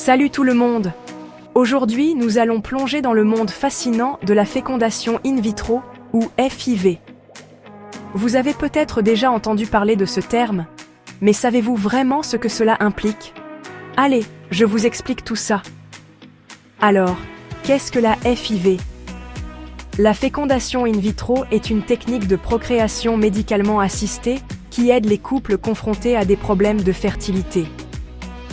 Salut tout le monde! Aujourd'hui, nous allons plonger dans le monde fascinant de la fécondation in vitro, ou FIV. Vous avez peut-être déjà entendu parler de ce terme, mais savez-vous vraiment ce que cela implique? Allez, je vous explique tout ça. Alors, qu'est-ce que la FIV? La fécondation in vitro est une technique de procréation médicalement assistée qui aide les couples confrontés à des problèmes de fertilité.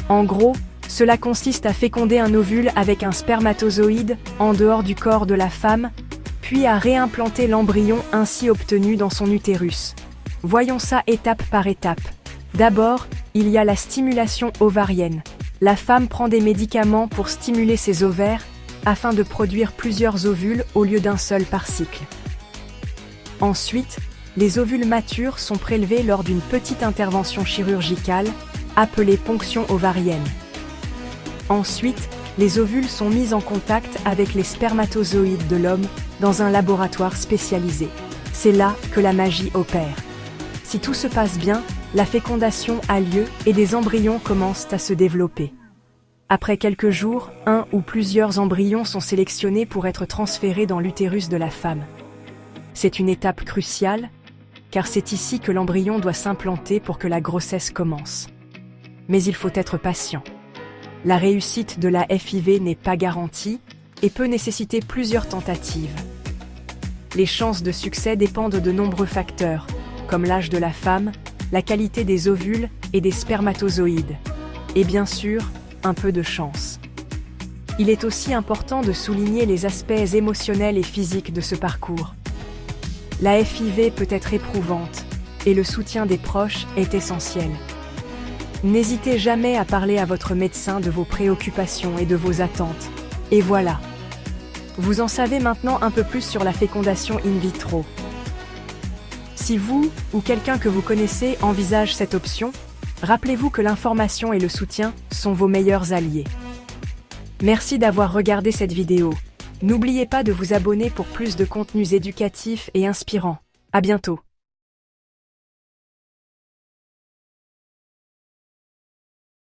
En gros, cela consiste à féconder un ovule avec un spermatozoïde en dehors du corps de la femme, puis à réimplanter l'embryon ainsi obtenu dans son utérus. Voyons ça étape par étape. D'abord, il y a la stimulation ovarienne. La femme prend des médicaments pour stimuler ses ovaires afin de produire plusieurs ovules au lieu d'un seul par cycle. Ensuite, les ovules matures sont prélevés lors d'une petite intervention chirurgicale appelée ponction ovarienne. Ensuite, les ovules sont mis en contact avec les spermatozoïdes de l'homme dans un laboratoire spécialisé. C'est là que la magie opère. Si tout se passe bien, la fécondation a lieu et des embryons commencent à se développer. Après quelques jours, un ou plusieurs embryons sont sélectionnés pour être transférés dans l'utérus de la femme. C'est une étape cruciale, car c'est ici que l'embryon doit s'implanter pour que la grossesse commence. Mais il faut être patient. La réussite de la FIV n'est pas garantie et peut nécessiter plusieurs tentatives. Les chances de succès dépendent de nombreux facteurs, comme l'âge de la femme, la qualité des ovules et des spermatozoïdes, et bien sûr, un peu de chance. Il est aussi important de souligner les aspects émotionnels et physiques de ce parcours. La FIV peut être éprouvante, et le soutien des proches est essentiel. N'hésitez jamais à parler à votre médecin de vos préoccupations et de vos attentes. Et voilà. Vous en savez maintenant un peu plus sur la fécondation in vitro. Si vous, ou quelqu'un que vous connaissez, envisage cette option, rappelez-vous que l'information et le soutien sont vos meilleurs alliés. Merci d'avoir regardé cette vidéo. N'oubliez pas de vous abonner pour plus de contenus éducatifs et inspirants. À bientôt.